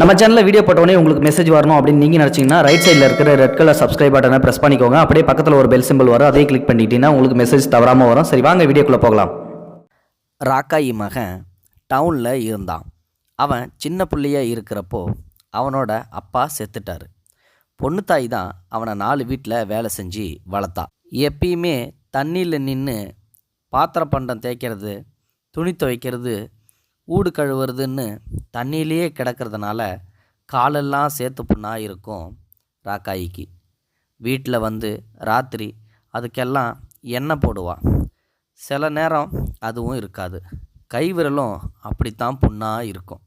நம்ம சேனலில் வீடியோ போட்டோடனே உங்களுக்கு மெசேஜ் வரணும் அப்படின்னு நீங்கள் நினச்சிங்கன்னா ரைட் சைடில் இருக்கிற ரெட் கலர் சப்ஸ்கிரைப் பட்டனை ப்ரெஸ் பண்ணிக்கோங்க. அப்படியே பக்கத்தில் ஒரு பெல் சிம்பிள் வரும், அதையும் கிளிக் பண்ணிட்டீங்கன்னா உங்களுக்கு மெசேஜ் தவறாமல் வரும். சரி, வாங்க வீடியோக்குள்ளே போகலாம். ராக்காயி மகன் டவுனில் இருந்தான். அவன் சின்ன பிள்ளையாக இருக்கிறப்போ அவனோட அப்பா செத்துட்டார். பொண்ணு தாய் தான் அவனை 4 வீட்டில் வேலை செஞ்சு வளர்த்தா. எப்பயுமே தண்ணியில் நின்று பாத்திரம் பண்டம் தேய்க்கிறது, துணி துவைக்கிறது, ஊடு கழுவுறதுன்னு தண்ணியிலேயே கிடக்கிறதுனால காலெல்லாம் சேர்த்து புண்ணாக இருக்கும் ராக்காயிக்கு. வீட்டில் வந்து ராத்திரி அதுக்கெல்லாம் எண்ணெய் போடுவான். சில நேரம் அதுவும் இருக்காது. கை விரலும் அப்படித்தான் புண்ணாக இருக்கும்.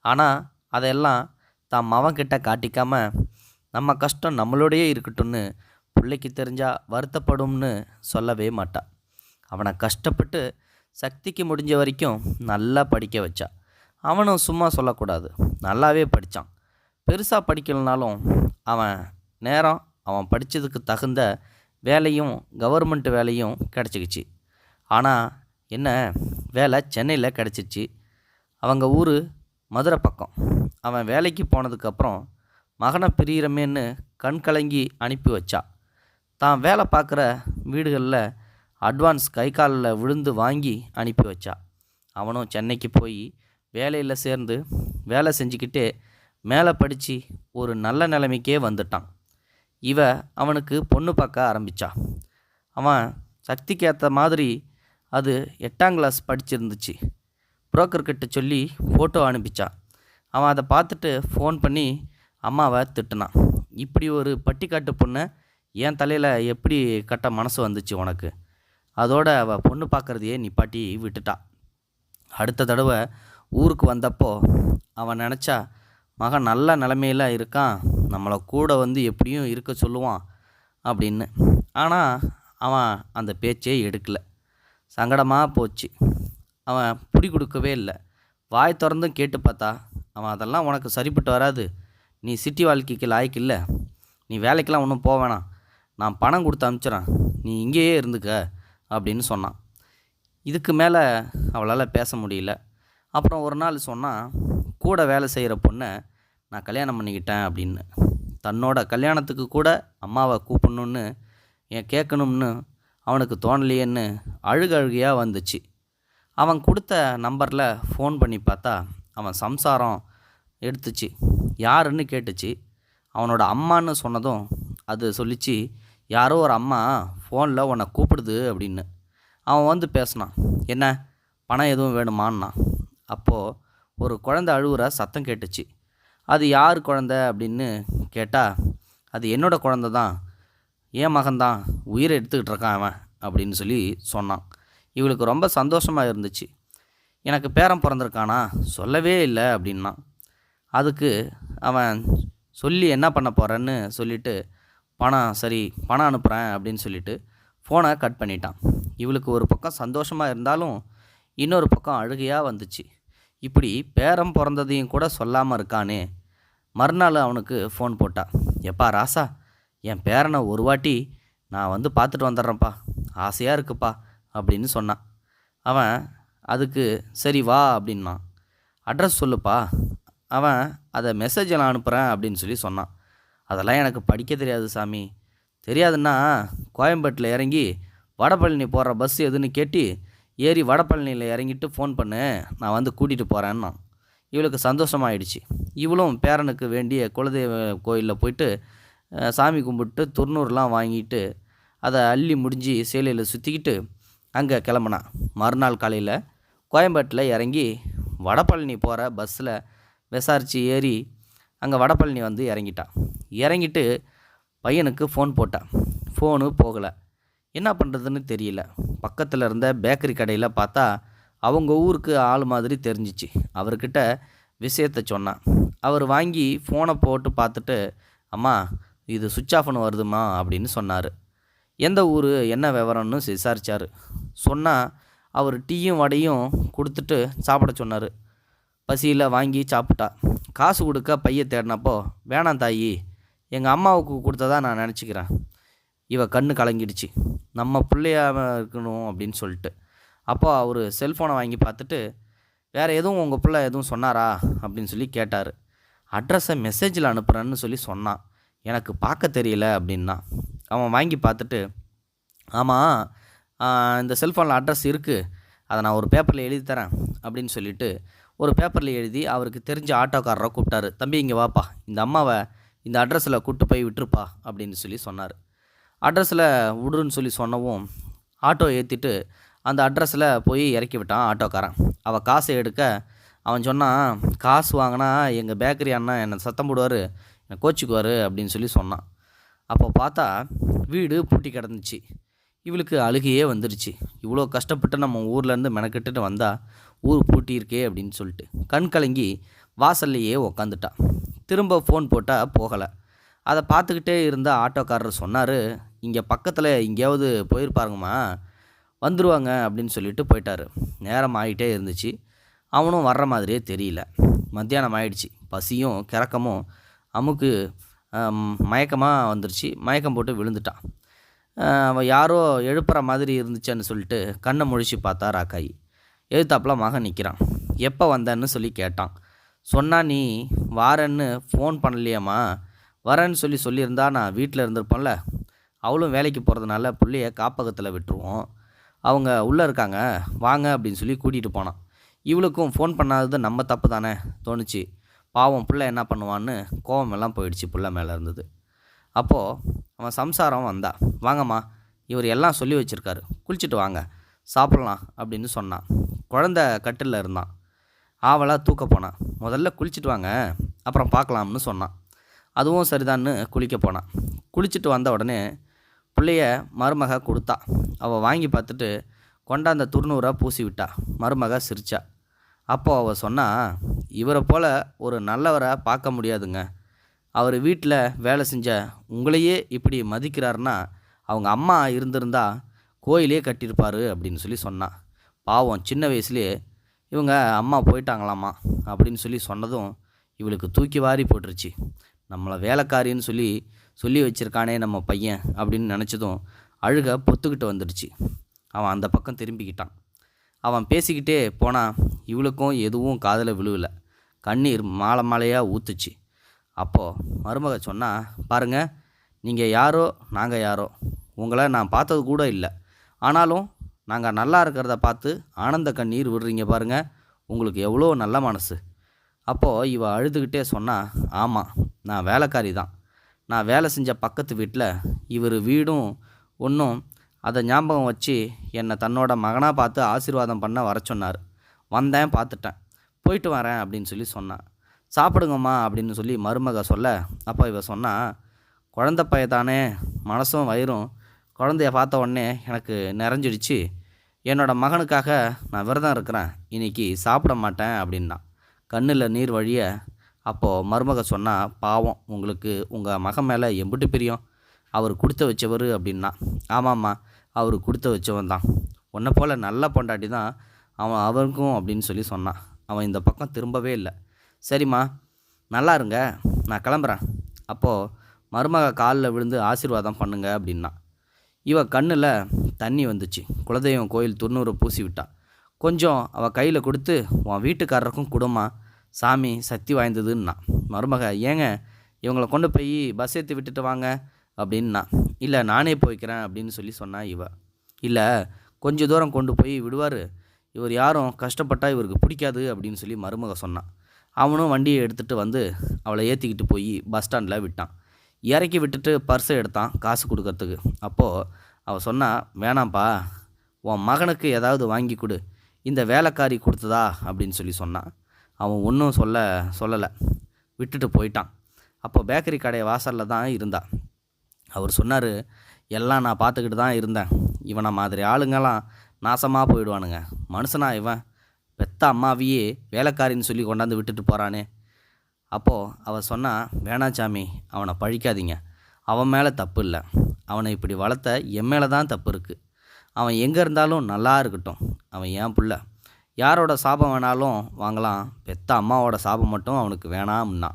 ஆனால் அதெல்லாம் தான் மவன்கிட்ட காட்டிக்காமல் நம்ம கஷ்டம் நம்மளோடையே இருக்கட்டும்னு பிள்ளைக்கு தெரிஞ்சால் வருத்தப்படும்னு சொல்லவே மாட்டான். அவனை கஷ்டப்பட்டு சக்திக்கு முடிஞ்ச வரைக்கும் நல்லா படிக்க வச்சா. அவனும் சும்மா சொல்லக்கூடாது, நல்லாவே படித்தான். பெருசாக படிக்கலனாலும் அவன் நேரம் அவன் படித்ததுக்கு தகுந்த வேலையும் கவர்மெண்ட் வேலையும் கிடச்சிக்கிச்சு. ஆனால் என்ன வேலை சென்னையில் கிடச்சிச்சு. அவங்க ஊர் மதுரை பக்கம். அவன் வேலைக்கு போனதுக்கப்புறம் மகனை பிரியிறமேன்னு கண் கலங்கி அனுப்பி வச்சா. தான் வேலை பார்க்குற வீடுகளில் அட்வான்ஸ் கை காலில் விழுந்து வாங்கி அனுப்பி வச்சா. அவனும் சென்னைக்கு போய் வேலையில் சேர்ந்து வேலை செஞ்சுக்கிட்டே மேலே படித்து ஒரு நல்ல நிலைமைக்கே வந்துட்டான். இவ அவனுக்கு பொண்ணு பார்க்க ஆரம்பித்தா. அவன் சக்திக்கு ஏற்ற மாதிரி அது 8ஆம் கிளாஸ் படிச்சிருந்துச்சு. புரோக்கர்கிட்ட சொல்லி ஃபோட்டோ அனுப்பிச்சா. அவன் அதை பார்த்துட்டு ஃபோன் பண்ணி அம்மாவை திட்டினான். இப்படி ஒரு பட்டிக்காட்டு பொண்ணை என் தலையில் எப்படி கட்ட மனசு வந்துச்சு உனக்கு? அதோட அவள் பொண்ணு பார்க்குறதையே நிப்பாட்டி விட்டுட்டா. அடுத்த தடவை ஊருக்கு வந்தப்போ அவன் நினச்சா, மகன் நல்ல நிலமையில் இருக்கான், நம்மளை கூட வந்து எப்படியும் இருக்க சொல்லுவான் அப்படின்னு. ஆனால் அவன் அந்த பேச்சே எடுக்கலை. சங்கடமாக போச்சு. அவன் பிடி கொடுக்கவே இல்லை. வாய் திறந்தும் கேட்டு பார்த்தா அவன் அதெல்லாம் உனக்கு சரிப்பட்டு வராது, நீ சிட்டி வாழ்க்கைக்கு லாய்க்கு இல்லை, நீ வேலைக்கெல்லாம் ஒன்றும் போக வேணாம், நான் பணம் கொடுத்து அனுப்பிச்சிடறேன், நீ இங்கேயே இருந்துக்க அப்படின்னு சொன்னான். இதுக்கு மேலே அவளால் பேச முடியல. அப்புறம் ஒரு நாள் சொன்னான், கூட வேலை செய்கிற பொண்ணை நான் கல்யாணம் பண்ணிக்கிட்டேன் அப்படின்னு. தன்னோட கல்யாணத்துக்கு கூட அம்மாவை கூப்பிடணுன்னு கேட்கணும்னு அவனுக்கு தோணலையேன்னு அழுகையாக வந்துச்சு. அவன் கொடுத்த நம்பரில் ஃபோன் பண்ணி பார்த்தா அவன் சம்சாரம் எடுத்துச்சு. யாருன்னு கேட்டுச்சு. அவனோட அம்மான்னு சொன்னதும் அது சொல்லிச்சு, யாரோ ஒரு அம்மா ஃபோனில் உன்னை கூப்பிடுது அப்படின்னு. அவன் வந்து பேசினான். என்ன பணம் எதுவும் வேணுமான்னா. அப்போது ஒரு குழந்தை அழுகுற சத்தம் கேட்டுச்சு. அது யார் குழந்தை அப்படின்னு கேட்டால், அது என்னோட குழந்தை தான், என் மகன்தான், உயிரை எடுத்துக்கிட்டு இருக்கான் அவன் அப்படின்னு சொல்லி சொன்னான். இவளுக்கு ரொம்ப சந்தோஷமாக இருந்துச்சு. எனக்கு பேரன் பிறந்திருக்கானா, சொல்லவே இல்லை அப்படின்னா. அதுக்கு அவன் சொல்லி என்ன பண்ண போகிறேன்னு சொல்லிவிட்டு, பணம் அனுப்புகிறேன் அப்படின்னு சொல்லிவிட்டு ஃபோனை கட் பண்ணிட்டான். இவளுக்கு ஒரு பக்கம் சந்தோஷமாக இருந்தாலும் இன்னொரு பக்கம் அழுகையாக வந்துச்சு. இப்படி பேரன் பிறந்ததையும் கூட சொல்லாமல் இருக்கானே. மறுநாள் அவனுக்கு ஃபோன் போட்டா. எப்பா ராசா, என் பேரனை ஒரு வாட்டி நான் வந்து பார்த்துட்டு வந்துடுறேன்ப்பா, ஆசையாக இருக்குப்பா அப்படின்னு சொன்னான். அவன் அதுக்கு சரி வா அப்படின்னான். அட்ரஸ் சொல்லுப்பா. அவன் அதை மெசேஜெல்லாம் அனுப்புகிறேன் அப்படின்னு சொல்லி சொன்னான். அதெல்லாம் எனக்கு படிக்க தெரியாது சாமி. தெரியாதுன்னா கோயம்பேட்டில் இறங்கி வடபழனி போகிற பஸ் எதுன்னு கேட்டு ஏறி வடபழனியில் இறங்கிட்டு ஃபோன் பண்ணு, நான் வந்து கூட்டிகிட்டு போகிறேன்னா. இவளுக்கு சந்தோஷமாயிடுச்சு. இவளும் பேரனுக்கு வேண்டிய குலதெய்வ கோயிலில் போயிட்டு சாமி கும்பிட்டு துர்நூறுலாம் வாங்கிட்டு அதை அள்ளி முடிஞ்சு சேலையில் சுற்றிக்கிட்டு அங்கே கிளம்புனான். மறுநாள் காலையில் கோயம்பேட்டில் இறங்கி வடபழனி போகிற பஸ்ஸில் விசாரித்து ஏறி அங்கே வடபழனி வந்து இறங்கிட்டான். இறங்கிட்டு பையனுக்கு ஃபோன் போட்டான். ஃபோனு போகலை. என்ன பண்ணுறதுன்னு தெரியல. பக்கத்தில் இருந்த பேக்கரி கடையில் பார்த்தா அவங்க ஊருக்கு ஆள் மாதிரி தெரிஞ்சிச்சு. அவர்கிட்ட விஷயத்தை சொன்னான். அவர் வாங்கி ஃபோனை போட்டு பார்த்துட்டு, அம்மா இது சுவிட்ச் ஆஃப்னு வருதுமா அப்படின்னு சொன்னார். எந்த ஊர் என்ன விவரம்னு விசாரித்தார். சொன்னால் அவர் டீயும் வடையும் கொடுத்துட்டு சாப்பிட சொன்னார். பசியில் வாங்கி சாப்பிட்டா. காசு கொடுக்க பையை தேடினப்போ, வேணாம் தாயி, எங்கள் அம்மாவுக்கு கொடுத்ததா நான் நினச்சிக்கிறேன். இவ கண்ணு கலங்கிடுச்சு, நம்ம பிள்ளையாக இருக்கணும் அப்படின்னு சொல்லிட்டு. அப்போ அவர் செல்ஃபோனை வாங்கி பார்த்துட்டு, வேறு எதுவும் உங்கள் பிள்ளை எதுவும் சொன்னாரா அப்படின்னு சொல்லி கேட்டார். அட்ரஸை மெசேஜில் அனுப்புகிறேன்னு சொல்லி சொன்னான். எனக்கு பார்க்க தெரியல அப்படின்னா. அவன் வாங்கி பார்த்துட்டு, ஆமாம், இந்த செல்ஃபோனில் அட்ரஸ் இருக்குது, அதை நான் ஒரு பேப்பரில் எழுதி தரேன் அப்படின்னு சொல்லிட்டு ஒரு பேப்பரில் எழுதி அவருக்கு தெரிஞ்ச ஆட்டோக்காரரை கூப்பிட்டாரு. தம்பி இங்கே வாப்பா, இந்த அம்மாவை இந்த அட்ரஸில் கூப்பிட்டு போய் விட்டுருப்பா அப்படின்னு சொல்லி சொன்னார். அட்ரஸில் விடுன்னு சொல்லி சொன்னவும் ஆட்டோ ஏற்றிட்டு அந்த அட்ரஸில் போய் இறக்கி விட்டான் ஆட்டோக்காரன். அவள் காசை எடுக்க அவன் சொன்னான், காசு வாங்கினா எங்கள் பேக்கரி அண்ணன் என்னை சத்தம் போடுவார், என்னை கோச்சிக்குவார் அப்படின்னு சொல்லி சொன்னான். அப்போ பார்த்தா வீடு பூட்டி கிடந்துச்சு. இவளுக்கு அழுகையே வந்துடுச்சு. இவ்வளோ கஷ்டப்பட்டு நம்ம ஊர்லேருந்து மெனக்கெட்டுட்டு வந்தால் ஊர் பூட்டி இருக்கே அப்படின்னு சொல்லிட்டு கண் கலங்கி வாசல்லையே உக்காந்துட்டா. திரும்ப ஃபோன் போட்டால் போகலை. அதை பார்த்துக்கிட்டே இருந்த ஆட்டோக்காரர் சொன்னார், இங்கே பக்கத்தில் எங்கேயாவது போயிருப்பாருங்கம்மா, வந்துடுவாங்க அப்படின்னு சொல்லிட்டு போயிட்டார். நேரம் ஆகிட்டே இருந்துச்சு. அவனும் வர்ற மாதிரியே தெரியல. மத்தியானம் ஆயிடுச்சு. பசியும் கிறக்கமும் அமுக்கு மயக்கமாக வந்துருச்சு. மயக்கம் போட்டு விழுந்துட்டான். அவன் யாரோ எழுப்புற மாதிரி இருந்துச்சுன்னு சொல்லிட்டு கண்ணை முழிச்சு பார்த்தா ராக்காயி. எதிர்த்தாப்புல மகன் நிற்கிறான். எப்போ வந்தேன்னு சொல்லி கேட்டான். சொன்னா, நீ வாரேன்னு ஃபோன் பண்ணலையாம்மா, வரேன்னு சொல்லியிருந்தா நான் வீட்டில் இருந்திருப்பேன்ல. அவளும் வேலைக்கு போகிறதுனால பிள்ளைய காப்பகத்தில் விட்டுருவோம், அவங்க உள்ளே இருக்காங்க, வாங்க அப்படின்னு சொல்லி கூட்டிகிட்டு போனான். இவளுக்கும் ஃபோன் பண்ணாதது நம்ம தப்பு தானே தோணுச்சு. பாவம் பிள்ளை என்ன பண்ணுவான்னு கோவமெல்லாம் போயிடுச்சு பிள்ளை மேலே இருந்தது. அப்போது அவன் சம்சாரம் வந்தா. வாங்கம்மா, இவர் எல்லாம் சொல்லி வச்சுருக்காரு, குளிச்சுட்டு வாங்க, சாப்பிட்லாம் அப்படின்னு சொன்னான். குழந்த கட்டிலில் இருந்தான். ஆவலாக தூக்க போனான். முதல்ல குளிச்சுட்டு வாங்க, அப்புறம் பார்க்கலாம்னு சொன்னான். அதுவும் சரிதான்னு குளிக்க போனான். குளிச்சுட்டு வந்த உடனே பிள்ளைய மருமக கொடுத்தா. அவள் வாங்கி பார்த்துட்டு கொண்டாந்த துர்நூறை பூசி விட்டா. மருமக சிரிச்சா. அப்போது அவள் சொன்னா, இவரை போல் ஒரு நல்லவரை பார்க்க முடியாதுங்க. அவர் வீட்டில் வேலை செஞ்ச உங்களையே இப்படி மதிக்கிறாருன்னா அவங்க அம்மா இருந்திருந்தா கோயிலே கட்டியிருப்பார் அப்படின்னு சொல்லி சொன்னான். பாவம் சின்ன வயசுலேயே இவங்க அம்மா போயிட்டாங்களாம்மா அப்படின்னு சொல்லி சொன்னதும் இவளுக்கு தூக்கி வாரி போட்டுருச்சு. நம்மளை வேலைக்காரின்னு சொல்லி வச்சுருக்கானே நம்ம பையன் அப்படின்னு நினச்சதும் அழுக பொத்துக்கிட்டு வந்துடுச்சு. அவன் அந்த பக்கம் திரும்பிக்கிட்டான். அவன் பேசிக்கிட்டே போனால் இவளுக்கும் எதுவும் காதில் விழுவலை. கண்ணீர் மாலை மாலையாக ஊற்றுச்சு. அப்போது மருமக சொன்னா, பாருங்க, நீங்கள் யாரோ நாங்கள் யாரோ, உங்களை நான் பார்த்தது கூட இல்லை, ஆனாலும் நாங்கள் நல்லா இருக்கிறத பார்த்து ஆனந்த கண்ணீர் விடுறீங்க பாருங்க, உங்களுக்கு எவ்வளோ நல்ல மனசு. அப்போது இவ அழுதுகிட்டே சொன்னா, ஆமாம், நான் வேலைக்காரி தான். நான் வேலை செஞ்ச பக்கத்து வீட்டில் இவர் வீடும் ஒன்றும், அதை ஞாபகம் வச்சு என்னை தன்னோட மகனாக பார்த்து ஆசீர்வாதம் பண்ண வர சொன்னார். வந்தேன், பார்த்துட்டேன், போயிட்டு வரேன் அப்படின்னு சொல்லி சொன்னான். சாப்பிடுங்கம்மா அப்படின்னு சொல்லி மருமக சொல்ல, அப்போ இவ சொன்னா, குழந்த பையதானே, மனசும் வயிறும் குழந்தைய பார்த்த உடனே எனக்கு நிறைஞ்சிடுச்சு. என்னோடய மகனுக்காக நான் விரதம் இருக்கிறேன், இன்றைக்கி சாப்பிட மாட்டேன் அப்படின்னா. கண்ணில் நீர் வழிய. அப்போது மருமக சொன்னா, பாவம், உங்களுக்கு உங்கள் மகன் மேலே எம்பிட்டு பிரியம், அவர் கொடுத்து வச்சவர் அப்படின்னா. ஆமாம்மா, அவர் கொடுத்து வச்சவன் தான், உன்னை போல் நல்ல பொண்டாட்டி தான் அவருக்கும் அப்படின்னு சொல்லி சொன்னான். அவன் இந்த பக்கம் திரும்பவே இல்லை. சரிம்மா, நல்லா இருங்க, நான் கிளம்புறேன். அப்போது மருமக காலில் விழுந்து ஆசீர்வாதம் பண்ணுங்க அப்படின்னா. இவ கண்ணில் தண்ணி வந்துச்சு. குலதெய்வம் கோயில் துர்நூறு பூசி விட்டா. கொஞ்சம் அவள் கையில் கொடுத்து, உன் வீட்டுக்காரருக்கும் கொடுமா, சாமி சக்தி வாய்ந்ததுன்னா. மருமக, ஏங்க இவங்களை கொண்டு போய் பஸ் ஏற்றி விட்டுட்டு வாங்க அப்படின்னா. இல்லை, நானே போய்க்கிறேன் அப்படின்னு சொல்லி சொன்னா இவ. இல்லை, கொஞ்சம் தூரம் கொண்டு போய் விடுவார், இவர் யாரும் கஷ்டப்பட்டால் இவருக்கு பிடிக்காது அப்படின்னு சொல்லி மருமக சொன்னான். அவனும் வண்டியை எடுத்துகிட்டு வந்து அவளை ஏற்றிக்கிட்டு போய் பஸ் ஸ்டாண்டில் விட்டான். இறக்கி விட்டுட்டு பர்ஸை எடுத்தான் காசு கொடுக்கறதுக்கு. அப்போது அவள் சொன்னா, வேணாம்ப்பா, உன் மகனுக்கு ஏதாவது வாங்கி கொடு, இந்த வேலைக்காரி கொடுத்ததா அப்படின்னு சொல்லி சொன்னான். அவன் ஒன்றும் சொல்லலை, விட்டுட்டு போயிட்டான். அப்போ பேக்கரி கடை வாசலில் தான் இருந்தா. அவர் சொன்னார், எல்லாம் நான் பார்த்துக்கிட்டு தான் இருந்தேன், இவனை மாதிரி ஆளுங்கெல்லாம் நாசமாக போயிடுவானுங்க, மனுஷனா இவன், பெத்த அம்மாவையே வேலைக்காரின்னு சொல்லி கொண்டாந்து விட்டுட்டு போகிறானே. அப்போது அவள் சொன்னா, வேணாச்சாமி, அவனை பழிக்காதீங்க, அவன் மேலே தப்பு இல்லை, அவனை இப்படி வளர்த்த என் மேலே தான் தப்பு இருக்குது. அவன் எங்கே இருந்தாலும் நல்லா இருக்கட்டும், அவன் ஏன் புள்ள, யாரோட சாபம் வேணாலும் வாங்கலாம், பெத்த அம்மாவோட சாபம் மட்டும் அவனுக்கு வேணாம்னா.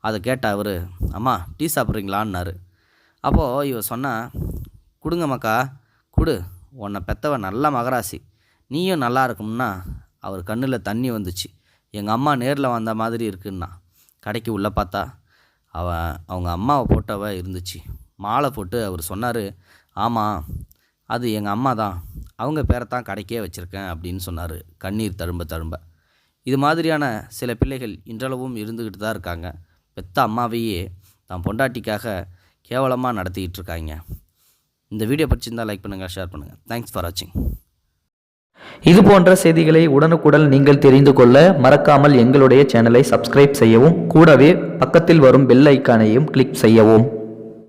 அதை கேட்ட அவர், அம்மா டீ சாப்பிட்றீங்களான்னாரு. அப்போது இவ சொன்னா, கொடுங்க மக்கா, கொடு, உன்னை பெத்தவன் நல்ல மகராசி, நீயும் நல்லா இருக்கும்னா. அவர் கண்ணில் தண்ணி வந்துச்சு. எங்கள் அம்மா நேரில் வந்த மாதிரி இருக்குன்னா. கடைக்கு உள்ளே பார்த்தா அவங்க அம்மாவை போட்டோவ இருந்துச்சு. மாலை போட்டு அவர் சொன்னார், ஆமாம் அது எங்கள் அம்மா தான், அவங்க பேரைத்தான் கடைக்கே வச்சுருக்கேன் அப்படின்னு சொன்னார் கண்ணீர் தழும்ப தழும்ப. இது மாதிரியான சில பிள்ளைகள் இன்றளவும் இருந்துக்கிட்டு தான் இருக்காங்க. பெத்த அம்மாவையே தான் பொண்டாட்டிக்காக கேவலமாக நடத்திக்கிட்டு இருக்காங்க. இந்த வீடியோ பிடிச்சிருந்தால் லைக் பண்ணுங்கள், ஷேர் பண்ணுங்கள். தேங்க்ஸ் ஃபார் வாட்சிங். இது போன்ற செய்திகளை உடனுக்குடன் நீங்கள் தெரிந்து கொள்ள மறக்காமல் எங்களுடைய சேனலை சப்ஸ்கிரைப் செய்யவும், கூடவே பக்கத்தில் வரும் பெல் ஐக்கானையும் கிளிக் செய்யவும்.